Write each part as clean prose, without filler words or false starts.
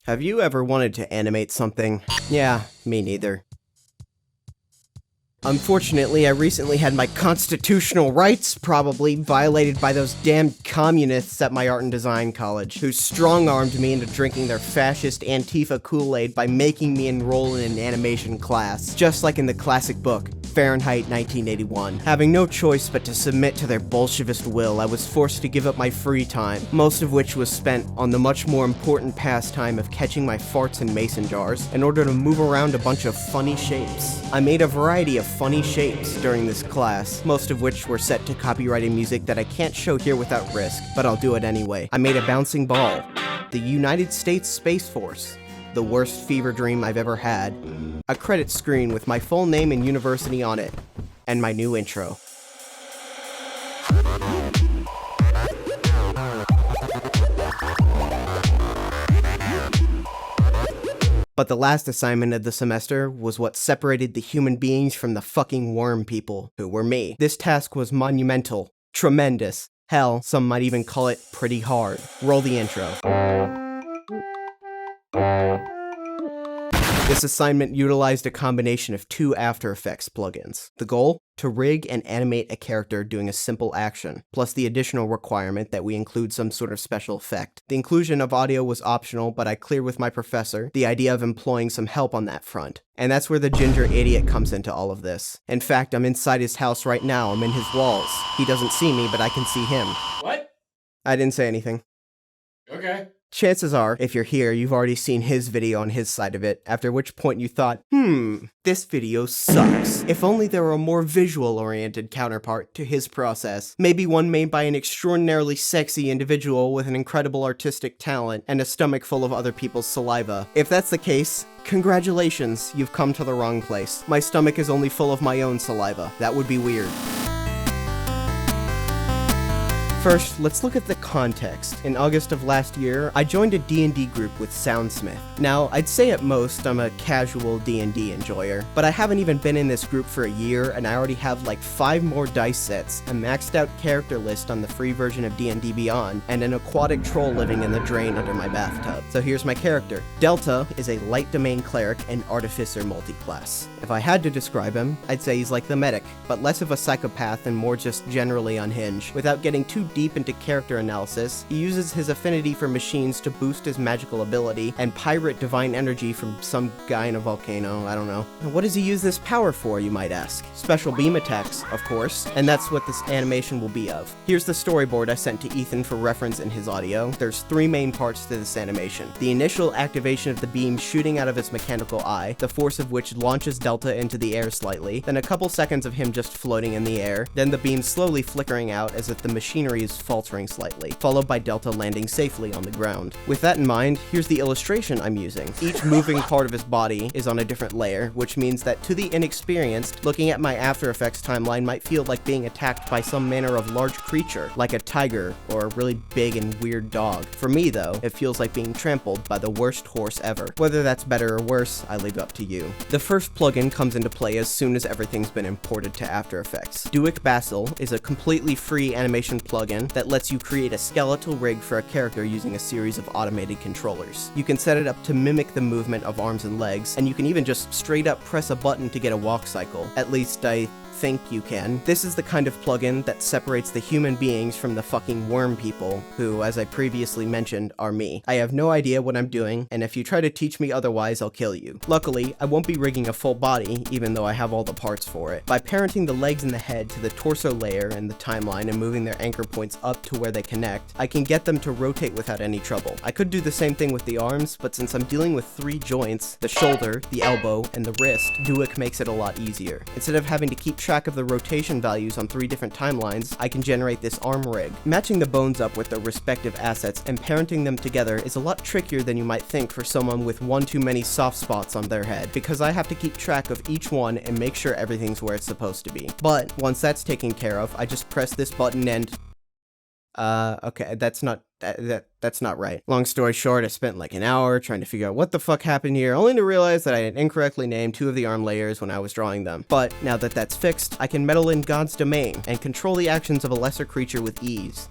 Have you ever wanted to animate something? Yeah, me neither. Unfortunately, I recently had my constitutional rights probably violated by those damn communists at my art and design college, who strong-armed me into drinking their fascist Antifa Kool-Aid by making me enroll in an animation class, just like in the classic book, Fahrenheit 1981. Having no choice but to submit to their Bolshevist will, I was forced to give up my free time, most of which was spent on the much more important pastime of catching my farts in mason jars in order to move around a bunch of funny shapes. I made a variety of funny shapes during this class, most of which were set to copyrighted music that I can't show here without risk, but I'll do it anyway. I made a bouncing ball, the United States Space Force, the worst fever dream I've ever had, a credit screen with my full name and university on it, and my new intro. But the last assignment of the semester was what separated the human beings from the fucking worm people, who were me. This task was monumental, tremendous, hell, some might even call it pretty hard. Roll the intro. This assignment utilized a combination of two After Effects plugins. The goal? To rig and animate a character doing a simple action, plus the additional requirement that we include some sort of special effect. The inclusion of audio was optional, but I cleared with my professor the idea of employing some help on that front. And that's where the ginger idiot comes into all of this. In fact, I'm inside his house right now. I'm in his walls. He doesn't see me, but I can see him. What? I didn't say anything. Okay. Chances are, if you're here, you've already seen his video on his side of it, after which point you thought, this video sucks. If only there were a more visual-oriented counterpart to his process. Maybe one made by an extraordinarily sexy individual with an incredible artistic talent and a stomach full of other people's saliva. If that's the case, congratulations, you've come to the wrong place. My stomach is only full of my own saliva. That would be weird. First, let's look at the context. In August of last year, I joined a D&D group with SoundSmith. Now, I'd say at most I'm a casual D&D enjoyer, but I haven't even been in this group for a year, and I already have like 5 more dice sets, a maxed out character list on the free version of D&D Beyond, and an aquatic troll living in the drain under my bathtub. So here's my character. Delta is a light domain cleric and artificer multiclass. If I had to describe him, I'd say he's like the medic, but less of a psychopath and more just generally unhinged. Without getting too deep into character analysis, he uses his affinity for machines to boost his magical ability and pirate divine energy from some guy in a volcano, I don't know. And what does he use this power for, you might ask? Special beam attacks, of course, and that's what this animation will be of. Here's the storyboard I sent to Ethan for reference in his audio. There's 3 main parts to this animation. The initial activation of the beam shooting out of his mechanical eye, the force of which launches Delta into the air slightly, then a couple seconds of him just floating in the air, then the beam slowly flickering out as if the machinery is faltering slightly, followed by Delta landing safely on the ground. With that in mind, here's the illustration I'm using. Each moving part of his body is on a different layer, which means that to the inexperienced, looking at my After Effects timeline might feel like being attacked by some manner of large creature, like a tiger or a really big and weird dog. For me though, it feels like being trampled by the worst horse ever. Whether that's better or worse, I leave up to you. The first plugin comes into play as soon as everything's been imported to After Effects. Duic Basil is a completely free animation plugin that lets you create a skeletal rig for a character using a series of automated controllers. You can set it up to mimic the movement of arms and legs, and you can even just straight up press a button to get a walk cycle. At least I think you can. This is the kind of plugin that separates the human beings from the fucking worm people, who, as I previously mentioned, are me. I have no idea what I'm doing, and if you try to teach me otherwise, I'll kill you. Luckily, I won't be rigging a full body, even though I have all the parts for it. By parenting the legs and the head to the torso layer and the timeline and moving their anchor points up to where they connect, I can get them to rotate without any trouble. I could do the same thing with the arms, but since I'm dealing with 3 joints, the shoulder, the elbow, and the wrist, Duic makes it a lot easier. Instead of having to keep track of the rotation values on 3 different timelines, I can generate this arm rig. Matching the bones up with their respective assets and parenting them together is a lot trickier than you might think for someone with one too many soft spots on their head, because I have to keep track of each one and make sure everything's where it's supposed to be. But once that's taken care of, I just press this button and okay, that's not right. Long story short, I spent like an hour trying to figure out what the fuck happened here, only to realize that I had incorrectly named 2 of the arm layers when I was drawing them. But now that that's fixed, I can meddle in God's domain and control the actions of a lesser creature with ease.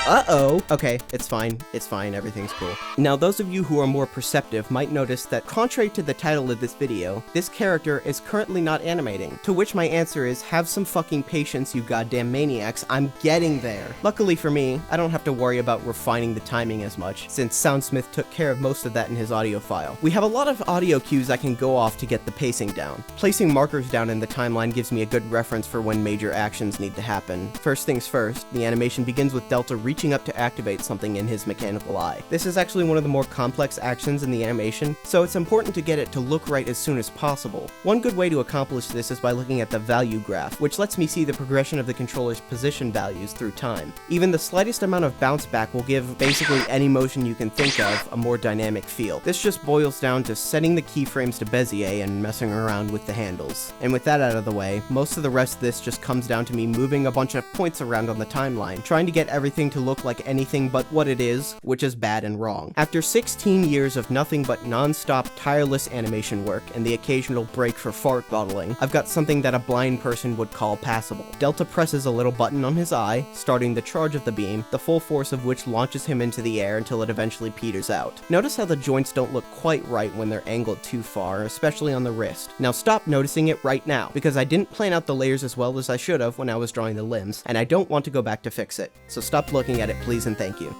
Uh-oh. Okay, it's fine. It's fine. Everything's cool. Now, those of you who are more perceptive might notice that contrary to the title of this video, this character is currently not animating. To which my answer is, have some fucking patience, you goddamn maniacs. I'm getting there. Luckily for me, I don't have to worry about refining the timing as much, since SoundSmith took care of most of that in his audio file. We have a lot of audio cues I can go off to get the pacing down. Placing markers down in the timeline gives me a good reference for when major actions need to happen. First things first, the animation begins with Delta reaching up to activate something in his mechanical eye. This is actually one of the more complex actions in the animation, so it's important to get it to look right as soon as possible. One good way to accomplish this is by looking at the value graph, which lets me see the progression of the controller's position values through time. Even the slightest amount of bounce back will give basically any motion you can think of a more dynamic feel. This just boils down to setting the keyframes to Bezier and messing around with the handles. And with that out of the way, most of the rest of this just comes down to me moving a bunch of points around on the timeline, trying to get everything to look like anything but what it is, which is bad and wrong. After 16 years of nothing but non-stop, tireless animation work and the occasional break for fart bottling, I've got something that a blind person would call passable. Delta presses a little button on his eye, starting the charge of the beam, the full force of which launches him into the air until it eventually peters out. Notice how the joints don't look quite right when they're angled too far, especially on the wrist. Now stop noticing it right now, because I didn't plan out the layers as well as I should have when I was drawing the limbs, and I don't want to go back to fix it. So stop looking at it, please and thank you.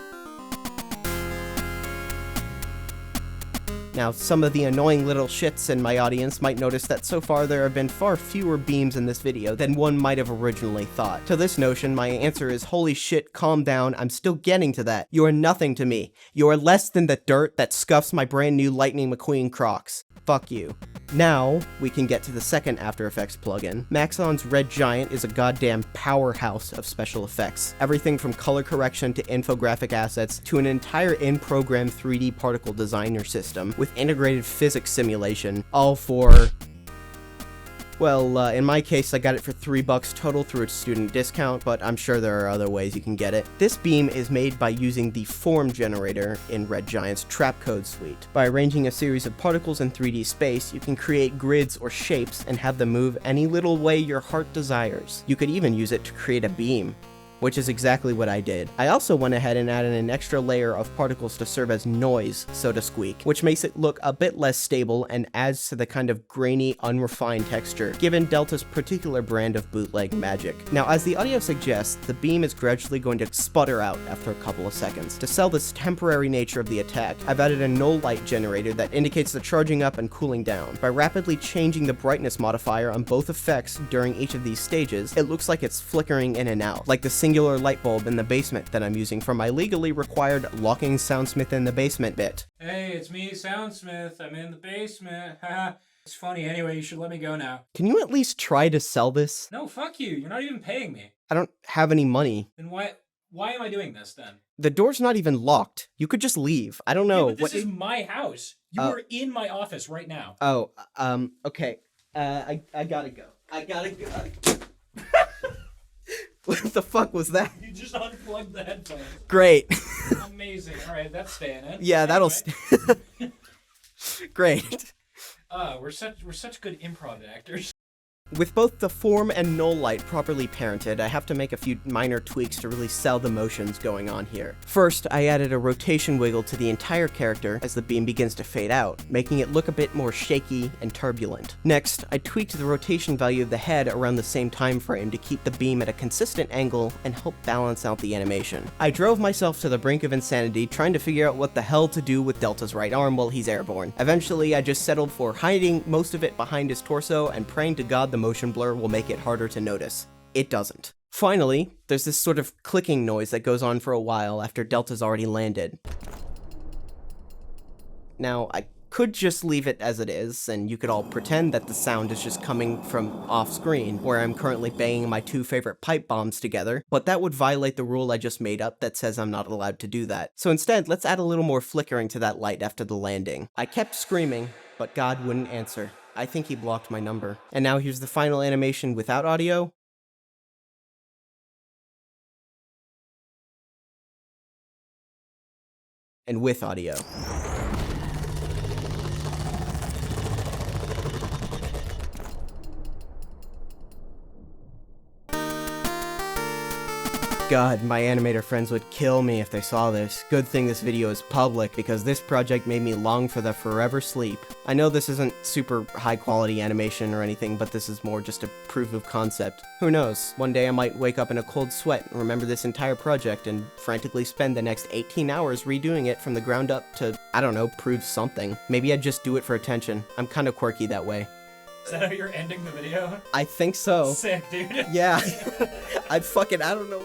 Now, some of the annoying little shits in my audience might notice that so far there have been far fewer beams in this video than one might have originally thought. To this notion, my answer is, holy shit, calm down, I'm still getting to that. You are nothing to me. You are less than the dirt that scuffs my brand new Lightning McQueen Crocs. Fuck you. Now, we can get to the second After Effects plugin. Maxon's Red Giant is a goddamn powerhouse of special effects. Everything from color correction to infographic assets to an entire in-program 3D particle designer system with integrated physics simulation, all for... well, in my case, I got it for $3 total through its student discount, but I'm sure there are other ways you can get it. This beam is made by using the form generator in Red Giant's Trapcode suite. By arranging a series of particles in 3D space, you can create grids or shapes and have them move any little way your heart desires. You could even use it to create a beam, which is exactly what I did. I also went ahead and added an extra layer of particles to serve as noise, so to speak, which makes it look a bit less stable and adds to the kind of grainy, unrefined texture, given Delta's particular brand of bootleg magic. Now, as the audio suggests, the beam is gradually going to sputter out after a couple of seconds. To sell this temporary nature of the attack, I've added a null light generator that indicates the charging up and cooling down. By rapidly changing the brightness modifier on both effects during each of these stages, it looks like it's flickering in and out, like the singular light bulb in the basement that I'm using for my legally required locking SoundSmith in the basement bit. Hey, it's me, SoundSmith. I'm in the basement. Haha. It's funny. Anyway, you should let me go now. Can you at least try to sell this? No, fuck you. You're not even paying me. I don't have any money. Then why am I doing this then? The door's not even locked. You could just leave. I don't know. Yeah, but this is my house. You are in my office right now. Oh, okay. I gotta go. I gotta go. What the fuck was that? You just unplugged the headphones. Great. Amazing. All right, that's staying in. Yeah, that'll anyway. Great. We're such good improv actors. With both the form and null light properly parented, I have to make a few minor tweaks to really sell the motions going on here. First, I added a rotation wiggle to the entire character as the beam begins to fade out, making it look a bit more shaky and turbulent. Next, I tweaked the rotation value of the head around the same time frame to keep the beam at a consistent angle and help balance out the animation. I drove myself to the brink of insanity trying to figure out what the hell to do with Delta's right arm while he's airborne. Eventually, I just settled for hiding most of it behind his torso and praying to God the motion blur will make it harder to notice. It doesn't. Finally, there's this sort of clicking noise that goes on for a while after Delta's already landed. Now, I could just leave it as it is, and you could all pretend that the sound is just coming from off-screen, where I'm currently banging my two favorite pipe bombs together, but that would violate the rule I just made up that says I'm not allowed to do that. So instead, let's add a little more flickering to that light after the landing. I kept screaming, but God wouldn't answer. I think he blocked my number. And now here's the final animation without audio. And with audio. God, my animator friends would kill me if they saw this. Good thing this video is public, because this project made me long for the forever sleep. I know this isn't super high quality animation or anything, but this is more just a proof of concept. Who knows, one day I might wake up in a cold sweat and remember this entire project and frantically spend the next 18 hours redoing it from the ground up to, I don't know, prove something. Maybe I'd just do it for attention. I'm kinda quirky that way. Is that how you're ending the video? I think so. Sick, dude. Yeah. I don't know.